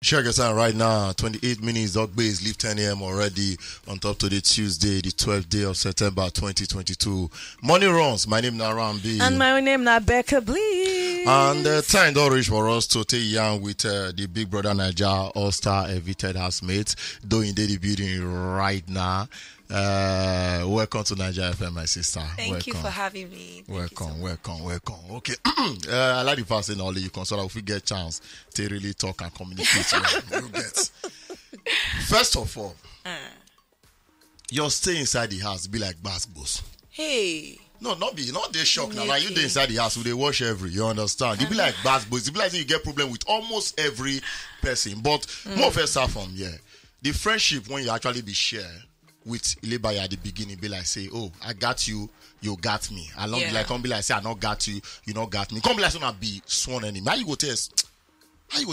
Check us out right now. 28 minutes. Dog Base leave 10 a.m. already on top to the Tuesday, the 12th day of September 2022. Money runs. My name is RNB. And my name is Becca, please. And time don't reach for us to take young with the big brother Naija ALLSTAR Evicted housemates. Doyin the building right now. Welcome to Naija FM, my sister. Thank you for having me. Welcome. Okay. I like the fact saying only you can so that if we get chance to really talk and communicate. You get. First of all, your stay inside the house be like basketballs. Hey. No, not they shock now. Like you dey inside the house, they wash you understand? It be like basketballs. It be like you get problem with almost every person. But more of a start from here. The friendship when you actually be share with Ilebaya at the beginning, be like say, oh, I got you, you got me. Along like come be like say, I not got you, you not got me. Come be like so not be sworn enemy. How you go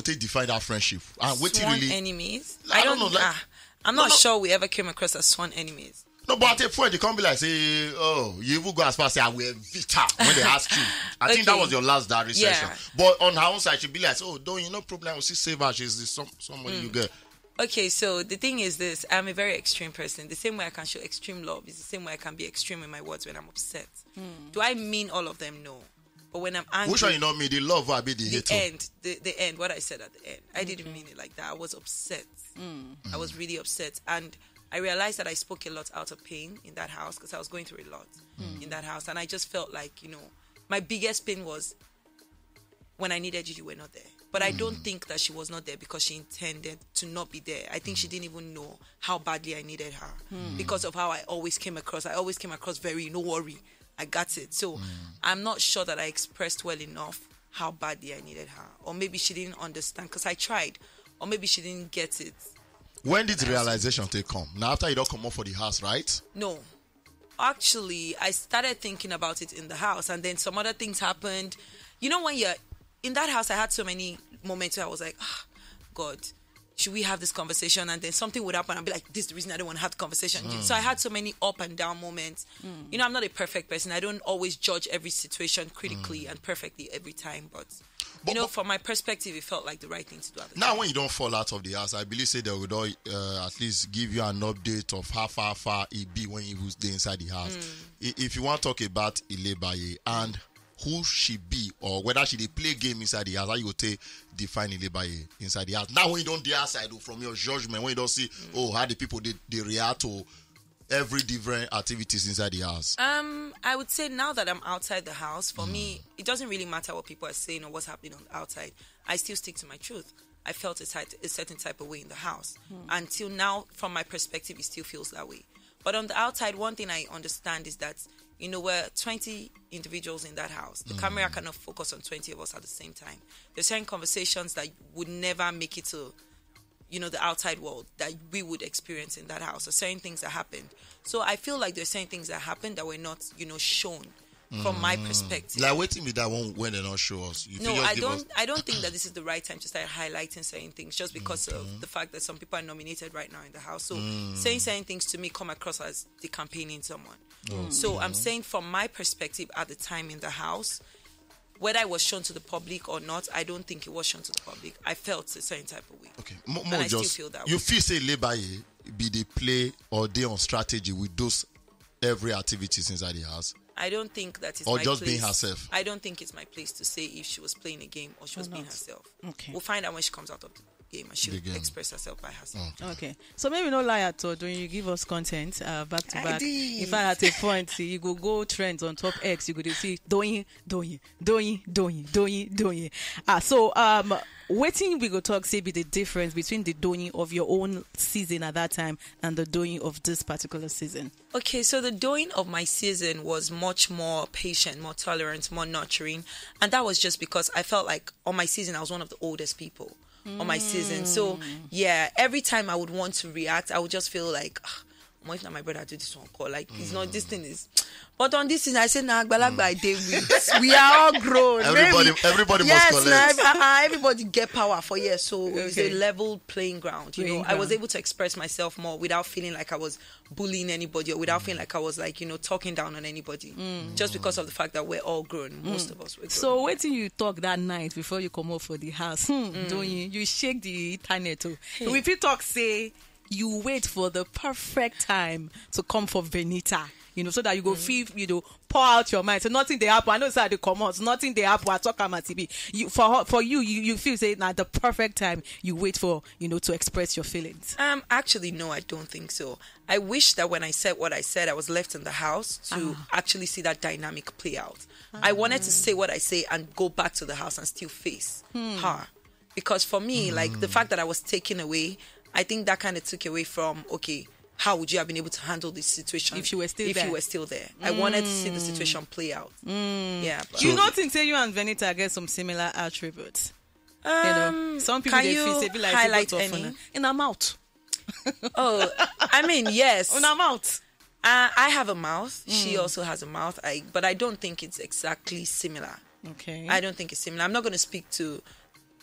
define that friendship? And what sworn really enemies? I don't know. Like, I'm not sure we ever came across as sworn enemies. No, but at a point, they can't be like, say, oh, you even go as far as say, I will Vita when they ask you. I think that was your last diary session. But on her own side, she'll be like, oh, don't you no problem, we'll see save her, she's somebody you get. Okay, so the thing is this, I'm a very extreme person. The same way I can show extreme love is the same way I can be extreme in my words when I'm upset. Do I mean all of them? No. But when I'm angry... Which one you know me? The love or be the hate? The end, what I said at the end. I didn't mean it like that. I was upset. I was really upset. And I realized that I spoke a lot out of pain in that house because I was going through a lot in that house. And I just felt like, my biggest pain was when I needed you were not there. But I don't think that she was not there because she intended to not be there. I think she didn't even know how badly I needed her because of how I always came across. I always came across very, no worry, I got it. So I'm not sure that I expressed well enough how badly I needed her. Or maybe she didn't understand because I tried. Or maybe she didn't get it. When did the realization take come? Now after you don't come up for the house, right? No. Actually, I started thinking about it in the house and then some other things happened. You know, when you're in that house, I had so many moments where I was like, God, should we have this conversation? And then something would happen. I'd be like, this is the reason I don't want to have the conversation. So I had so many up and down moments. I'm not a perfect person. I don't always judge every situation critically and perfectly every time. But from my perspective, it felt like the right thing to do at the time. Now, when you don't fall out of the house, I believe say they would at least give you an update of how far it be when you was there inside the house. If you want to talk about Ilebaye and who she be or whether she dey play game inside the house, how you go take define Ilebaye inside the house. Now when you don't dey outside from your judgment, when you don't see how the people they react to every different activities inside the house. I would say now that I'm outside the house, for me, it doesn't really matter what people are saying or what's happening on the outside. I still stick to my truth. I felt a certain type of way in the house. Until now, from my perspective, it still feels that way. But on the outside, one thing I understand is that we're 20 individuals in that house. The camera cannot focus on 20 of us at the same time. There's certain conversations that would never make it to, the outside world that we would experience in that house. Or certain things that happened. So I feel like there's certain things that happened that were not, shown from my perspective. Like waiting with that one when they not show us. I don't think that this is the right time to start highlighting certain things just because of the fact that some people are nominated right now in the house. So saying certain things to me come across as the campaigning someone. So I'm saying from my perspective at the time in the house, whether it was shown to the public or not, I don't think it was shown to the public. I felt a certain type of way. Okay, and I still feel that way. You feel say Ilebaye be the play or they on strategy with those every activities inside the house? I don't think that is or my just place. being herself. I don't think it's my place to say if she was playing a game or she was being herself. Okay. We'll find out when she comes out of the game and she'll express herself by herself. Okay. So maybe no lie at all. When you give us content back to back, if I at a point, see, you go trends on top X, you go to see Doyin. So waiting we go talk say be the difference between the Doyin of your own season at that time and the Doyin of this particular season. Okay, so the Doyin of my season was much more patient, more tolerant, more nurturing, and that was just because I felt like on my season I was one of the oldest people on my season. So yeah, every time I would want to react, I would just feel like, What if my brother do this one call? Like, it's not, this thing is. But on this thing, I said, nah, I did we are all grown. Everybody must collect. Everybody get power for years. So it's a level playing ground. You know, I was able to express myself more without feeling like I was bullying anybody or without feeling like I was like, you know, talking down on anybody. Just because of the fact that we're all grown. Most of us were grown. So wait till you talk that night before you come out for the house. Don't you shake the internet too. So if you talk, say, you wait for the perfect time to come for Venita, you know, so that you go feel, you know, pour out your mind. So nothing they happen. I know it's how they come out. Nothing they happen. I talk about TV. You for you feel say now the perfect time you wait for, you know, to express your feelings. Actually, no, I don't think so. I wish that when I said what I said, I was left in the house to actually see that dynamic play out. I wanted to say what I say and go back to the house and still face her, because for me, like the fact that I was taken away, I think that kind of took away from, okay, how would you have been able to handle this situation if you were still there? I wanted to see the situation play out. Yeah. But You don't think say you and Venita get some similar attributes? You know, some people they feel say like highlight any in her mouth. Oh, I mean, yes. In her mouth. I have a mouth. She also has a mouth. But I don't think it's exactly similar. Okay. I don't think it's similar. I'm not going to speak to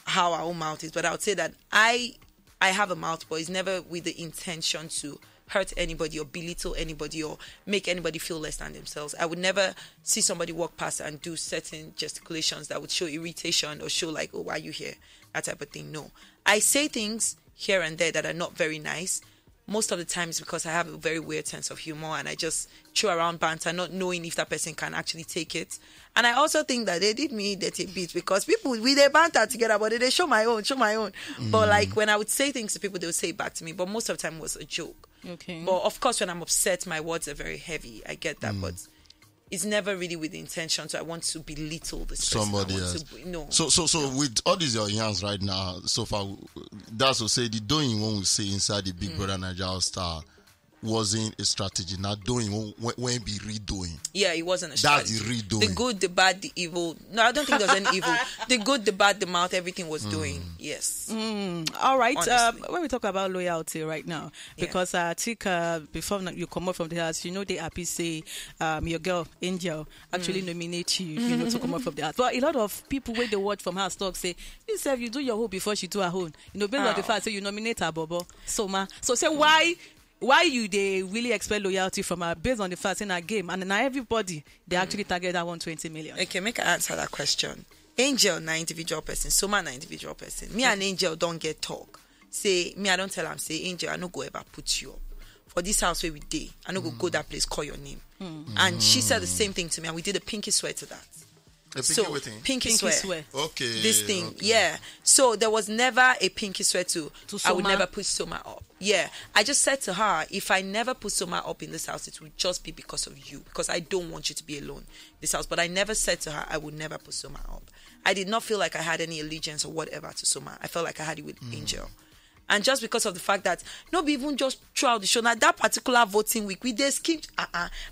how our own mouth is, but I would say that I have a mouth, but it's never with the intention to hurt anybody or belittle anybody or make anybody feel less than themselves. I would never see somebody walk past and do certain gesticulations that would show irritation or show like, oh, why are you here? That type of thing. No. I say things here and there that are not very nice. Most of the times because I have a very weird sense of humor and I just throw around banter, not knowing if that person can actually take it. And I also think that they did me dirty bit because people, we they banter together, but they show my own. But like when I would say things to people, they would say it back to me. But most of the time it was a joke. Okay. But of course, when I'm upset, my words are very heavy. I get that, but it's never really with the intention. So I want to belittle this somebody person. else. So with all these your hands right now, so far, that's what say the Doyin one we say inside the Big Brother Naija All-Star wasn't a strategy. Now Doyin when be redoing. Yeah, it wasn't a strategy. That's the redoing. The good, the bad, the evil. No, I don't think there was any evil. The good, the bad, the mouth, everything was doing. Yes. All right. Honestly. When we talk about loyalty right now, because I think before you come out from the house, you know they happy say your girl Angel actually nominate you, know, to come out from the house. But a lot of people when they watch from house talk say, yourself you do your own before she do her own. You know, based on the fact say you nominate her bobo. So say why you they really expect loyalty from her based on the fact in her game and now everybody they actually target that 120 million. Okay, make I answer that question. Angel na individual person, Soma na individual person. Me and Angel don't get talk. Say me I don't tell am say Angel I no go ever put you up. For this house where we day, I no go that place call your name. And she said the same thing to me and we did a pinky swear to that. Pinky swear. Okay. This thing, yeah. So there was never a pinky swear to I would never put Soma up. Yeah. I just said to her, if I never put Soma up in this house, it would just be because of you. Because I don't want you to be alone in this house. But I never said to her, I would never put Soma up. I did not feel like I had any allegiance or whatever to Soma. I felt like I had it with Angel. And just because of the fact that not be even just throughout the show, now that particular voting week, we they skipped.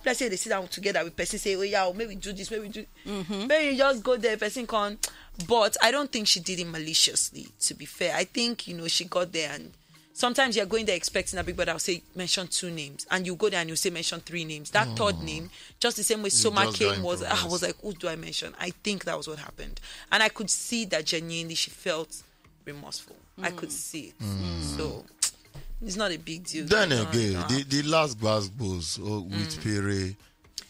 Let's say they sit down together with person say, oh yeah, maybe do this, maybe do. Maybe you just go there, person can. But I don't think she did it maliciously. To be fair, I think she got there and sometimes you're going there expecting a big brother will say mention 2 names, and you go there and you say mention 3 names. That third name, just the same way Soma came was. I was like, who do I mention? I think that was what happened, and I could see that genuinely she felt remorseful. I could see it. So it's not a big deal. Then again, the last basketballs with Pere,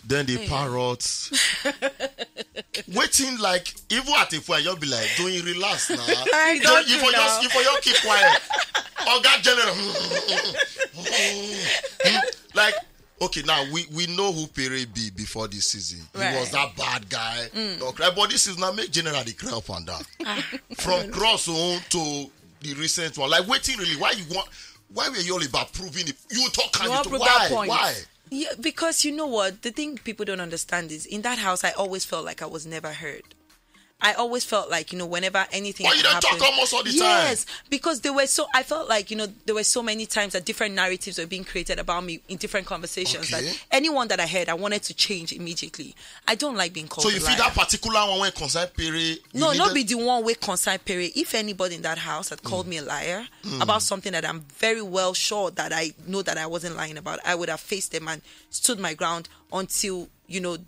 then the parrots. Waiting like even at a point you'll be like, don't relax now. You for your keep quiet. Or God general. Like okay, now we know who Pere be before this season. Right. He was that bad guy. No cry, but this is now make general the cry up and down. From cross on to the recent one. Like waiting really, why were you all about proving it? You talk why? Yeah, because you know what? The thing people don't understand is in that house I always felt like I was never heard. I always felt like, whenever anything But you don't happened, talk almost all the time. Yes, because I felt like, there were so many times that different narratives were being created about me in different conversations. Okay. That anyone that I heard, I wanted to change immediately. I don't like being called So you a feel liar. that particular one when concern Perry? No, not be the one with concern period. If anybody in that house had called me a liar about something that I'm very well sure that I know that I wasn't lying about, I would have faced them and stood my ground until,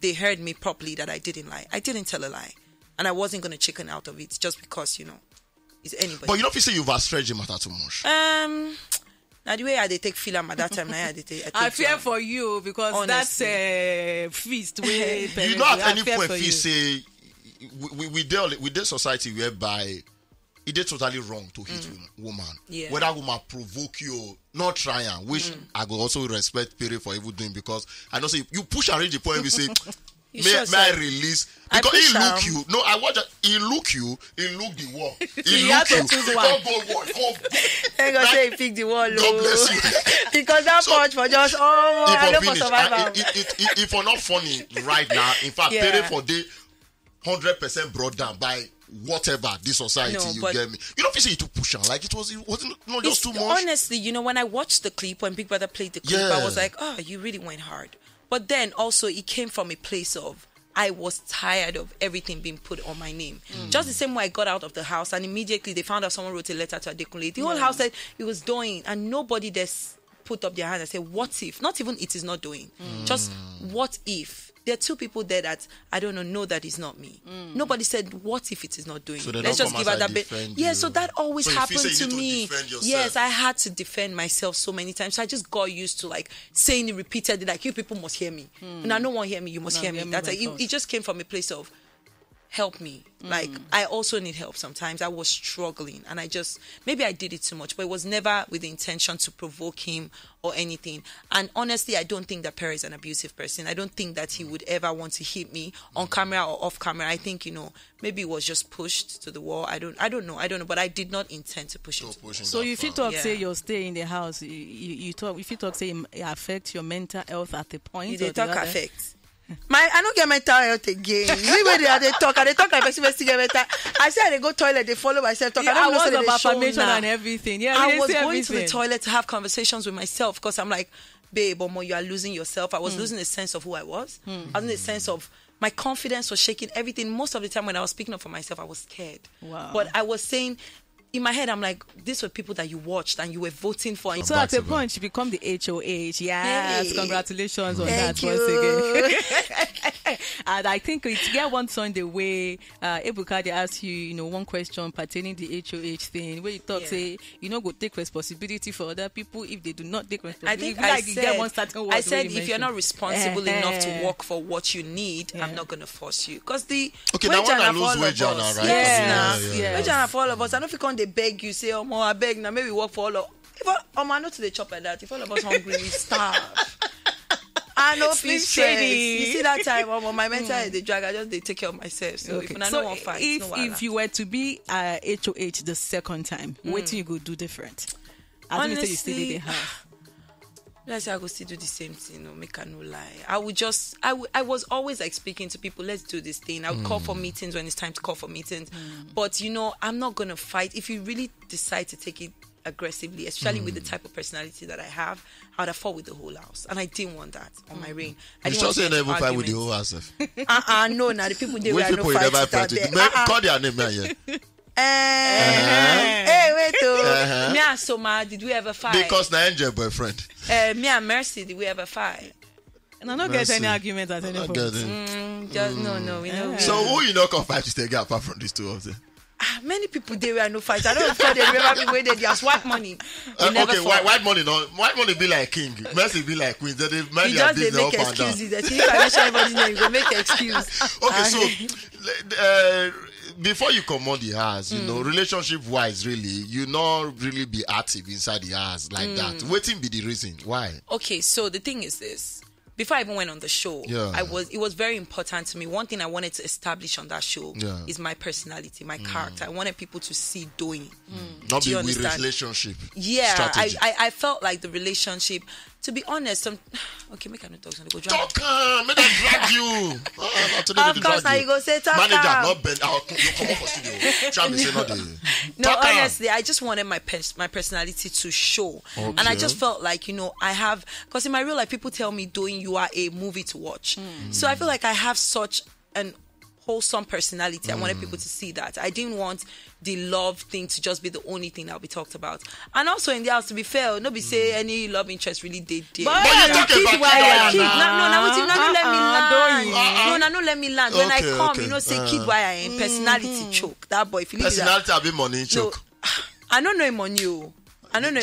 they heard me properly that I didn't lie. I didn't tell a lie. And I wasn't going to chicken out of it just because, it's anybody. But you don't feel say you've stretched the matter too much. Now the way I take film at that time, I fear for you because Honestly. that's feast. You know, at any point, if you say we deal with this society whereby it is totally wrong to hit woman. Yeah. Whether woman provoke you, not try and which I will also respect Perry for even doing because I know say you push and reach the point where you say. May I release? Because he look you. No, I watch that. He look you. He look the wall. He look you. Don't go wall. I'm going to say he pick the wall. God bless you. Because that punch for just, I know for survival. If you're not funny right now, in fact, Perry for the 100% brought down by whatever this society you get me. You don't feel say it to push on like it wasn't not just too much. Honestly, when I watched the clip, when Big Brother played the clip, I was like, you really went hard. But then also it came from a place of I was tired of everything being put on my name. Just the same way I got out of the house and immediately they found out someone wrote a letter to Adekunle. The whole house said it was Doyin and nobody there put up their hand and said, what if? Not even it is not Doyin. Just what if? There are two people there that I don't know that it's not me. Nobody said, what if it is not Doyin? So Let's just give her that bit. Yeah, so that always so happened to me. Yes, I had to defend myself so many times. So I just got used to like saying it repeatedly, like you people must hear me. And I no one hear me, you must hear me. That's it just came from a place of help me. Like I also need help sometimes. I was struggling and maybe I did it too much, but it was never with the intention to provoke him or anything. And honestly, I don't think that Perry is an abusive person. I don't think that he would ever want to hit me on camera or off camera. I think, maybe it was just pushed to the wall. I don't know, but I did not intend to push it. So if you talk say your stay in the house, you talk if you talk say it affects your mental health at the point. They talk affect. I don't get mental health again. They talk like person get mental. I said they go toilet, they follow myself talk. Yeah, I don't know about say affirmation and everything. Yeah, I was going to the toilet to have conversations with myself because I'm like, babe, you are losing yourself. I was losing a sense of who I was. I was losing a sense of my confidence was shaking. Everything. Most of the time when I was speaking up for myself, I was scared. Wow. But I was saying. In my head, I'm like, these were people that you watched and you were voting for. So at a point, you become the HOH. Yes, hey. Congratulations on Thank that you. once again. And I think it's get one Sunday where Ebuka they ask you, one question pertaining the HOH thing, where you talk say, go take responsibility for other people if they do not take responsibility. I said if you're not responsible enough to work for what you need, I'm not going to force you. Because the now when I lose wage now, right? Yes. Wage for all of us. I don't think they beg you, say, I beg now, maybe work for all of I know to the chop like that. If all of us hungry, we starve. I know peace stress. You see that time, my mental health, they drag. I just take care of myself. So if I don't want fight, if you were to be HOH the second time, what do you go do different? Honestly, you still did half. Let's say I go still do the same thing, make I no lie. I was always like speaking to people, let's do this thing. I would call for meetings when it's time to call for meetings. But I'm not gonna fight. If you really decide to take it aggressively, especially with the type of personality that I have, I would have fought with the whole house. And I didn't want that on my reign. You sure say never fight with the whole house? No, now the people they were no fight with that. Call their name now, yeah. Hey, wait, me and Soma, did we ever fight? Because Naija your boyfriend. Me and Mercy, did we ever fight? And I don't get any argument at any point. No, we know. So who you not can fight to stay apart from these two of them? Many people they were no fight. I don't know if they remember me where they just white money. White money be like king. Mercy be like queen. They mind their business make up and down. Excuses. If I mention everybody's name, you go make excuse. Okay, so before you come on the house, relationship wise, really, you not really be active inside the house like that. Waiting be the reason why. Okay, so the thing is this. Before I even went on the show, it was very important to me. One thing I wanted to establish on that show is my personality, my character. I wanted people to see Doyin. Not be with relationship. Yeah, I felt like the relationship, to be honest, okay, make I not talk. Go talk, make them drag you. Of course, now you go say talk. Manager, not Ben. You come up for studio. Try me say not the. No, honestly, I just wanted my personality to show, and I just felt like I have, because in my real life, people tell me, Doyin, you are a movie to watch. So I feel like I have such an wholesome personality. I wanted people to see that. I didn't want the love thing to just be the only thing that'll be talked about. And also in the house, to be fair, nobody say any love interest really did. But you talk about kids. No, let me land. When I come, say kid why I am personality choke. That boy, if you leave personality have been money choke. I don't know him on you. I don't know.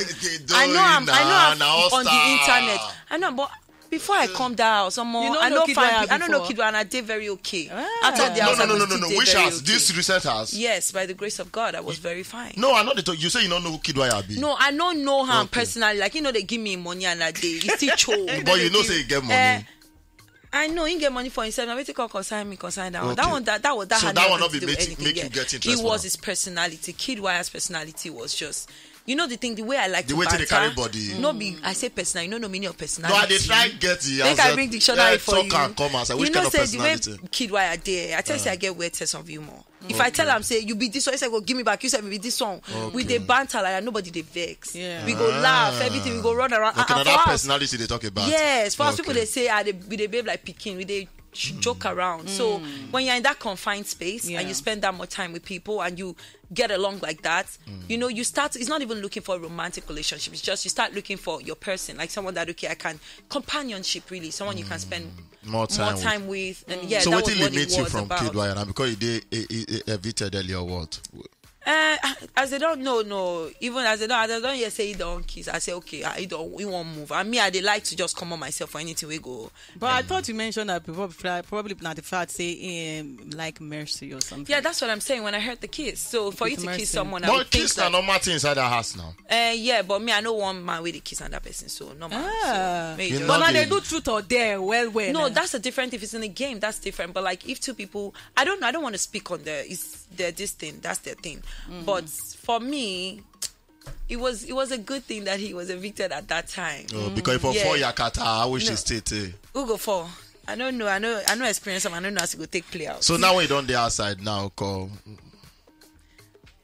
I know I'm on the internet. I know, but before I come down, I don't know kid and I did very okay. After the house, no. Which house? This recent house? Yes, by the grace of God, I was very fine. No, I know you say you don't know who Kid Wire be. No, I don't know him personally. Like they give me money and that day. It's still choke. But you know say you get money. I know he get money for himself. I wait to consign that one. That so had that one not to be make you get interested. It was his personality. Kid Wire's personality was just. The way I like the to way banter. they carry body. No, I say personality. No meaning of personality. No, I dey try get it. Make I bring dictionary for you. Talk and come as which kind of personality? The way Kid Wire there, I tell you, I get weird sense of humor. If I tell him, say, you be this one, he say, go give me back. You say, me be this one. We dey banter like nobody dey vex. Yeah. We go laugh, everything. We go run around. Okay, now that personality they talk about. Yes, for us people they say, we dey behave like Peking. We dey joke around. So when you're in that confined space and you spend that much time with people and you get along like that, you start. It's not even looking for a romantic relationship. It's just you start looking for your person, like someone that I can companionship really, someone you can spend more time with. And yeah, so that what was what limits it you was from about. Kid Wire? And because you evicted earlier, what? As they don't know, no. Even as they don't yet say he don't kiss. I say okay, we won't move. And me, I dey like to just come on myself for anything we go. But I thought you mentioned that probably not the fact say like mercy or something. Yeah, that's what I'm saying. When I heard the kiss, so for you to kiss someone, I but would think kiss na normal thing inside that house now. Yeah, but me, I know one man with a kiss on that person, so normal. But now they do truth or dare. Well. No, that's a different. If it's in a game, that's different. But like if two people, I don't want to speak on this thing. That's their thing. But for me, it was a good thing that he was evicted at that time. Oh, because for 4 Yakata, I wish he stayed. Who go for? I don't know. I know experience of. I don't know how to go take play out. So now when you don't the outside now, call.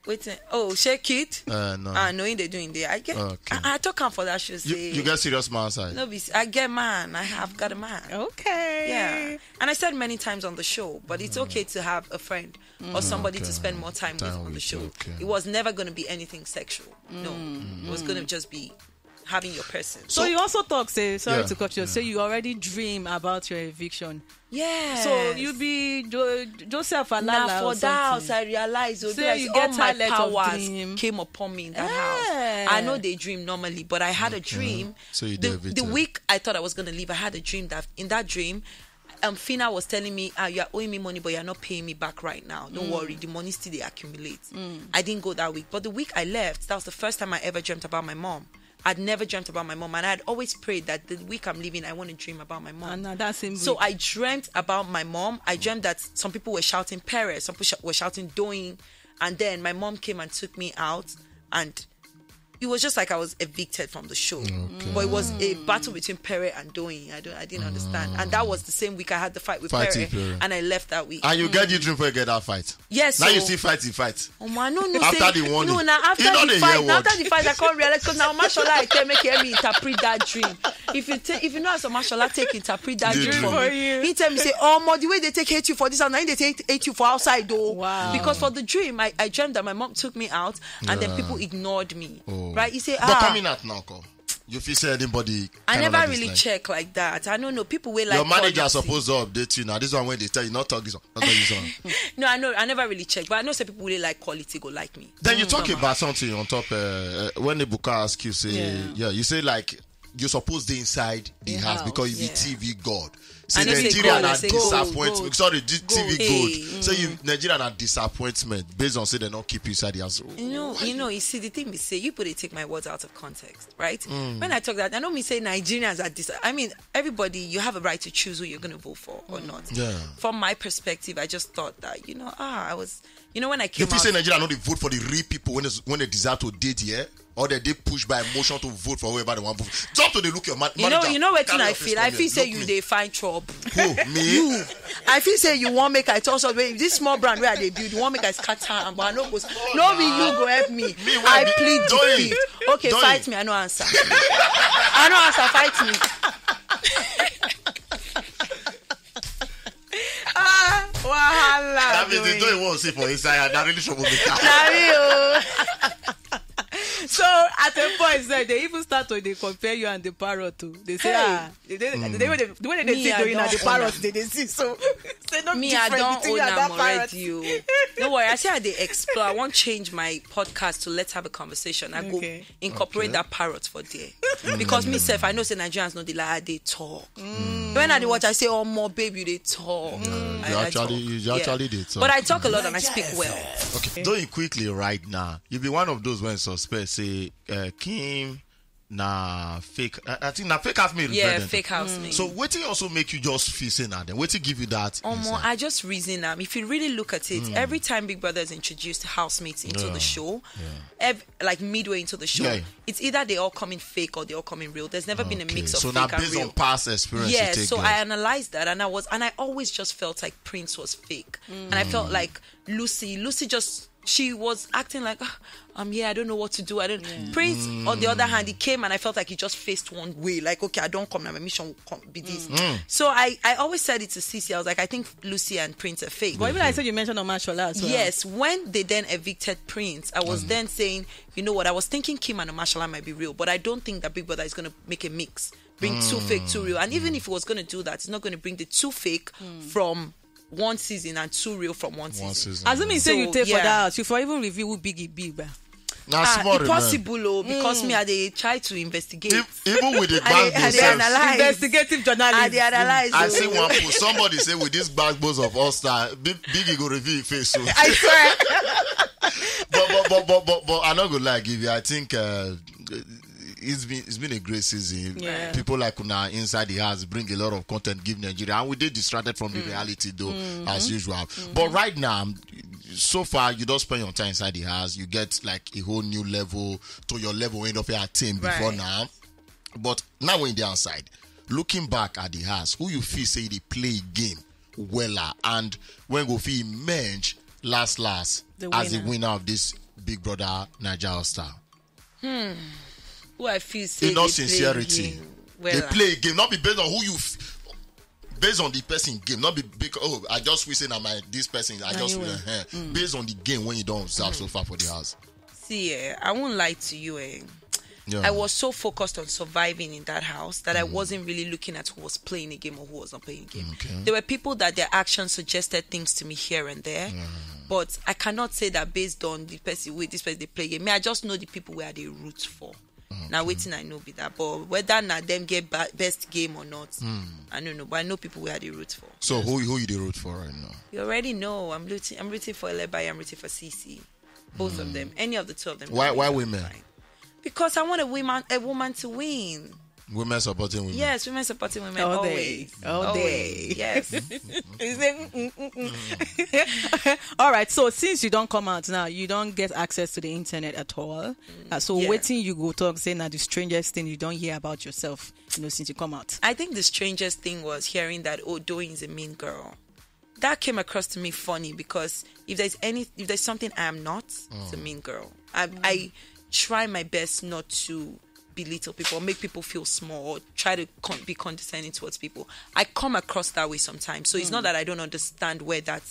Wait. Oh, shake it. No. Knowing they doing there. I get. Okay. I talk on for that. Should say. You get serious man outside. No, I get man. I have got a man. Okay. Yeah. And I said many times on the show, but it's okay to have a friend or somebody to spend more time with on the show. Okay. It was never going to be anything sexual. No, it was going to just be having your person. So you also talk, sorry to cut you. Say you already dream about your eviction. Yeah. So you be Joseph Alala now for or that house, something. I realized you get all my powers came upon me in that house. I know they dream normally, but I had a dream. So you the week I thought I was going to leave, I had a dream that in that dream, Fina was telling me, you are owing me money, but you're not paying me back right now. Don't worry, the money still they accumulate. I didn't go that week. But the week I left, that was the first time I ever dreamt about my mom. I'd never dreamt about my mom, and I'd always prayed that the week I'm leaving, I want to dream about my mom. So I dreamt about my mom. I dreamt that some people were shouting Perez, some people were shouting Doyin, and then my mom came and took me out, and it was just like I was evicted from the show. Okay. But it was a battle between Pere and Doyin. I didn't understand. And that was the same week I had the fight with Pere. And I left that week. And you get your dream for you get that fight? Yes. Now you see fight. Oh man, no. After the warning. No, now after the fight, I can't realize because now Mashallah, I can make me interpret that dream. If you know as a Mashallah take interpret that dream for you. He tell me say, oh, the way they hate you for this and now they hate you for outside though. Wow. Because for the dream, I dreamt that my mom took me out and then people ignored me. Oh. Right? He say, but coming out now, you feel say anybody. I never really check like that. I don't know. People will like. Your manager supposed to update you now. This one when they tell you not talk this one, not talk this one. No, I know. I never really check, but I know some people really like quality go like me. Then you talk about something on top when the booker asks you, say, you say like you're supposed to inside the house because you be TV God. Say Nigeria are disappointment. Sorry, TV gold. Say you Nigeria are disappointment based on say they don't keep you inside the house. You see the thing we say, you put it take my words out of context, right? When I talk that, I don't mean say Nigerians are I mean everybody, you have a right to choose who you're gonna vote for or not. Yeah. From my perspective, I just thought that, I was when I came out. If you say Nigeria not vote for the real people when they deserve to date, yeah? or they push by emotion to vote for whoever they want to vote. Jump to the look your manager. You know what Carry I your feel? face I from feel here. say Look you me. they find trouble. Who? Me? You. I feel say you want make I tell something. This small brand where they build, you want make I scatter and but I know goes. No, me you go help me. why I plead Doyin. defeat. Okay, Doyin. fight me. I no answer. I no answer. Fight me. Wahala. That means they don't want to see for inside. That really trouble me. So at a point, they even start to they compare you and the parrot too. They say, the way they Me, see I Doyin and the don't parrot, own they see. So say no Me, I difference don't between own you and that them parrot. already. You. Don't worry. I say I they explore. I want change my podcast to let's have a conversation. I go Okay. incorporate that parrot for there because myself, I know say Nigerians know the lie they talk. When I dey watch, I say, "Oh, more baby, they talk." You actually did talk. But I talk a lot and I speak well. Okay, Doyin quickly right now. You be one of those when suspect say Kim na fake. I think na fake house me. Yeah, fake house me. So what also make you just feel say now? Then what give you that? I just reason if you really look at it, every time Big Brother has introduced housemates into the show, like midway into the show, it's either they all come in fake or they all come in real. There's never been a mix of so fake now and based real. on past experience. Yeah, you take so that. I analyzed that and I always just felt like Prince was fake. And I felt like Lucy just she was acting like I don't know what to do. Prince on the other hand, he came and I felt like he just faced one way, like okay, I don't come now, my mission will be this. So I always said it to Cece. I was like, I think Lucy and Prince are fake. But even I said you mentioned Omashola as well. Yes, when they then evicted Prince, I was then saying, you know what, I was thinking Kim and Omashola might be real, but I don't think that Big Brother is going to make a mix, bring two fake, two real. And even if he was going to do that, it's not going to bring the two fake from one season and two real from one season. Assuming say you So, take for yeah. that house, you for even review who Biggie be. Now small impossible because me I dey try to investigate. Even with the I backbone dey self, analyze. Investigative journalism. I dey analyze. I see one post. Somebody say with this backbones of All-Star, Biggie go reveal his face soon. I swear. but I'm not gonna lie, give you. I think it's been a great season. Yeah. People like Una inside the house bring a lot of content, give Nigeria, and we did distracted from the reality though, as usual. But right now, so far you don't spend your time inside the house. You get like a whole new level to your level end of your team before Right. now. But now when you're outside, looking back at the house, who you feel say they play game weller, and when go feel emerge last as the winner of this Big Brother Naija All-Star. Who I feel say In all they sincerity, play game well. they play a game, not be based on who you, based on the person game, not be because I just wish saying this person, I just based on the game when you don't observe so far for the house. See, I won't lie to you. Yeah. I was so focused on surviving in that house that I wasn't really looking at who was playing a game or who was not playing a game. Okay. There were people that their actions suggested things to me here and there, but I cannot say that based on the person with this person they play game. I just know the people where they root for. Now waiting, I know be that, but whether not them get best game or not, I don't know. But I know people where they root for. So who you the root for right now? You already know. I'm rooting for Elebai. I'm rooting for CC. Both of them. Any of the two of them. Why women? Fine. Because I want a woman to win. Women supporting women. Yes, women supporting women All always. day. All day. Yes. All right. So since you don't come out now, you don't get access to the internet at all. So Yeah. waiting, you go talk saying that the strangest thing you don't hear about yourself, since you come out. I think the strangest thing was hearing that Doyin is a mean girl. That came across to me funny because if there's something I am not, it's a mean girl. I try my best not to belittle people, make people feel small, or try to be condescending towards people. I come across that way sometimes. So it's not that I don't understand where that,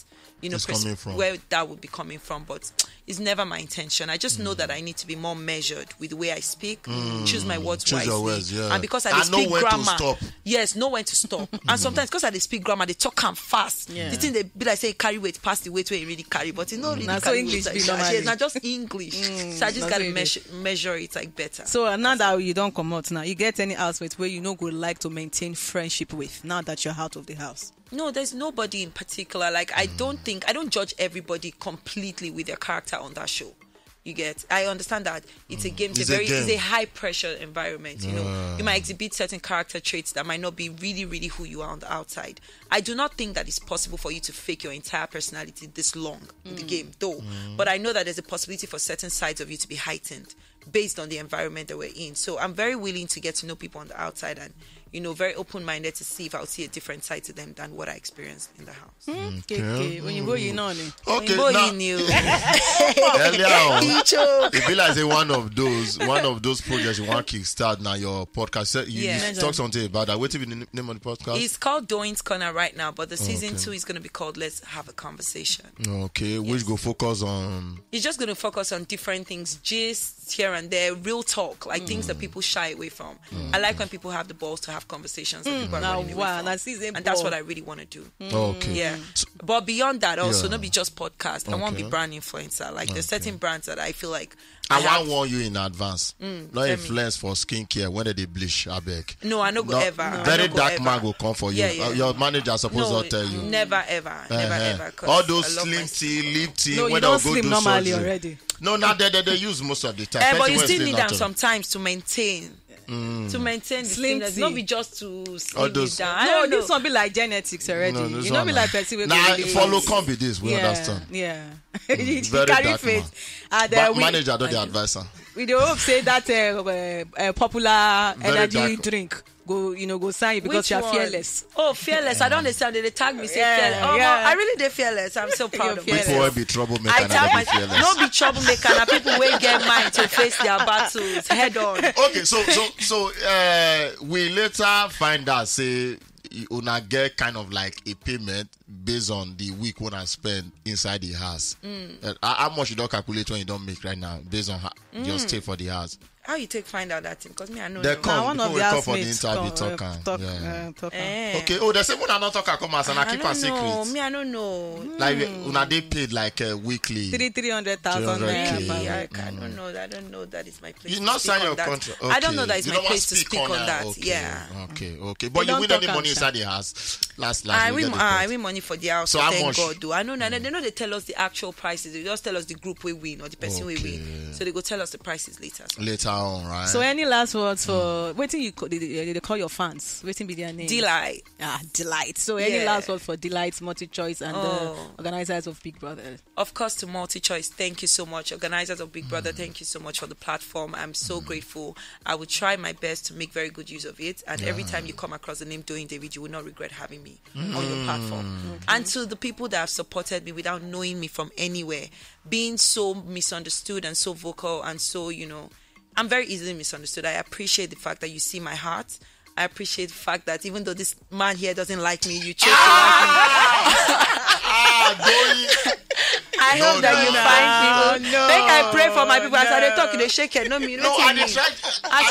It's coming from. where that would be coming from, but it's never my intention. I just know that I need to be more measured with the way I speak, choose my words Choose your wisely. words, yeah. And because I And know speak when to grammar, stop. yes, know when to stop. And sometimes because I speak grammar, they talk and fast. Yeah. The thing they be like say carry weight past the weight where you really carry, but it's not really Now, so carry English weight be like that. normally. It's not just English. So I just that's gotta English. measure it like better. So now that you don't come out now, you get any housemates where you know go like to maintain friendship with now that you're out of the house? No, there's nobody in particular. Like I don't judge everybody completely with their character on that show. You get? I understand that it's a game. It's a high pressure environment. You know, you might exhibit certain character traits that might not be really, really who you are on the outside. I do not think that it's possible for you to fake your entire personality this long in the game, though. But I know that there's a possibility for certain sides of you to be heightened based on the environment that we're in. So I'm very willing to get to know people on the outside and, very open-minded to see if I'll see a different side to them than what I experienced in the house. Okay. When you go, you know. Okay, Boy, now, you knew. earlier on, it be like say one of those projects you want to kickstart now your podcast. You talk something about that. What is the name of the podcast? It's called Doyin's Corner right now, but the season 2 is going to be called Let's Have a Conversation. Okay, which go focus on. It's just going to focus on different things, just here and there, real talk, like things that people shy away from. I like when people have the balls to have conversations that people are running away from. And that's what I really want to do. Okay. Yeah. But beyond that also, not be just podcast. I want to be brand influencer. Like there's certain brands that I feel like I warn you in advance. Not influence for skincare when they bleach, I beg. No, I no go ever. Very dark man will come for you. Your manager supposed to tell you. Never ever. Never ever. All those slim tea, lip tea. No, you don't slim normally surgery. Already. No, now they use most of the time. But you still need them sometimes to maintain. To maintain the slimness, not be just to slim it down. No, this one be like genetics already. You don't be like person. Follow come be this. We understand. Yeah. Very dark face. Manager don't the advisor. We do hope say that popular energy drink. Go sign you because you're fearless. Oh, fearless! I don't understand. They tag me say fearless. I really did fearless. I'm so proud of myself. People will be troublemaker. I tell myself, no be troublemaker. Now people will get mind to face their battles head on. Okay, so we later find out say una get kind of like a payment based on the week when I spend inside the house. How much you don't calculate when you don't make right now based on your stay for the house? How you find out that thing? Because me, I know. They come. One of the housemates for the interview talk. Okay. Oh, they say when I not talk, come as and I keep a secret. Me, I don't know. Like una they paid like weekly. 300,000. I don't know. I don't know that it's my place. You not sign your contract. Okay. I don't know that it's my place to speak on that. Okay. Yeah. Okay. But you win any money inside the house? Last. I win money for the house. So thank God. Do I know? They know they tell us the actual prices. They just tell us the group we win or the person we win. So they go tell us the prices later. On, right? So any last words for waiting? They call your fans. Waiting be their name. Delight. Delight. So any last words for Delight's Multi-Choice and the organizers of Big Brother? Of course, to Multi-Choice, thank you so much. Organizers of Big Brother, thank you so much for the platform. I'm so grateful. I will try my best to make very good use of it. And every time you come across the name Doyin David, you will not regret having me on your platform. And to the people that have supported me without knowing me from anywhere, being so misunderstood and so vocal and so, I'm very easily misunderstood. I appreciate the fact that you see my heart. I appreciate the fact that even though this man here doesn't like me, you chose to like me. I hope that you find people. Make I pray for my people. As I talk, they shake it. No, me. No, as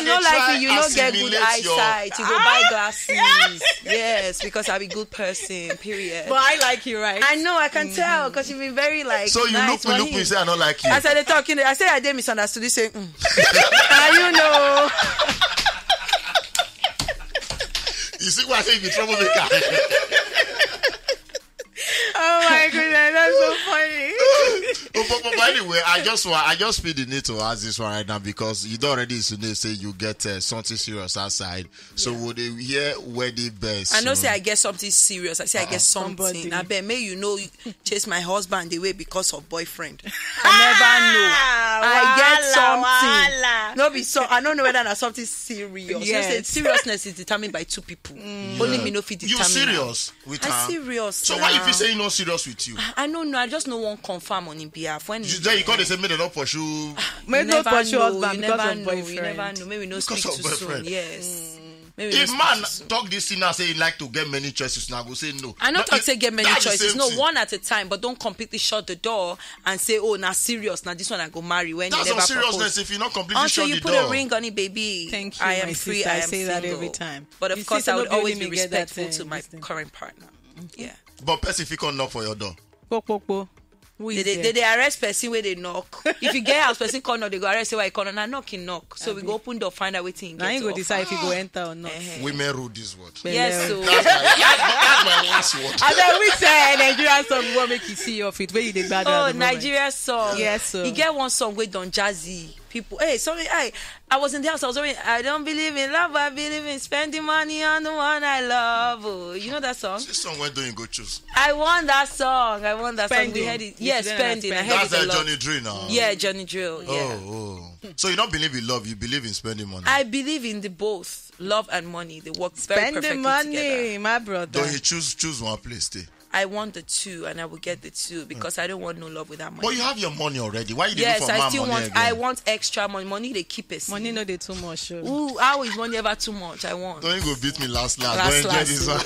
you don't like me, you don't get good eyesight. You go buy glasses. Yes, because I'm a good person. Period. But I like you, right? I know. I can tell because you've been very like. So you nice. look me, say I don't like you. As I talk, I say I did misunderstood. You say, you know. You see why I say you're troublemaker. Oh my goodness, that's so funny. But anyway, I just feel the need to ask this one right now because you don't already say you get something serious outside. So would they hear where the best? I know say I get something serious. I say I get something. I bet may chase my husband away because of boyfriend. I never know. I get something. No be so. I don't know whether that's something serious. Yes. Seriousness is determined by two people. Only me know fit determine. You serious with her? I'm serious. So why if you say not serious with you? I don't know. I just know one confirm on his behalf. When you call they say made it up for you. Made not for sure husband because of boyfriend. You never know. Maybe no speak too soon. Yes. If man talk this thing now say he like to get many choices now go say no. I not talk say get many choices. No, one at a time, but don't completely shut the door and say, oh, now serious. Now this one I go marry when that's you never seriousness propose. If you not completely shut the door. Until you put a ring on it, baby. Thank you. I am free. Sister. I am say single. that every time. But of course, I would always be respectful to my current partner. Yeah. But person if you can't knock for your door. They arrest person where they knock. If you get house person corner, they go arrest say why you corner. Now knock. So we go open door, find out waiting. Now you go decide if you go enter or not. Women rule this word. Yes, so that's my last word. And then we say Nigerian song we want make you see your feet where you did bad. Oh, Nigerian song. Yes, so you get one song with Don Jazzy. people. Hey, sorry, I was in the house. I was already. I don't believe in love. I believe in spending money on the one I love. Oh, you know that song? This song, where do you go choose? I want that song. Spending. We heard it. Yeah, spending. I heard That's it a lot. Johnny Drill now. Yeah, Johnny Drill. Yeah. Oh. So you don't believe in love, you believe in spending money. I believe in the both. Love and money. They work very perfectly Spending money, together. my brother. Don't you choose one place, stay? I want the two, and I will get the two because I don't want no love without money. But you have your money already. Why you didn't Yes, for I man still money want. again? I want extra money. Money they keep it. Money no they too much. Sure. Ooh, how is money ever too much? I want. Don't you go beat me last. Last. Don't enjoy this one.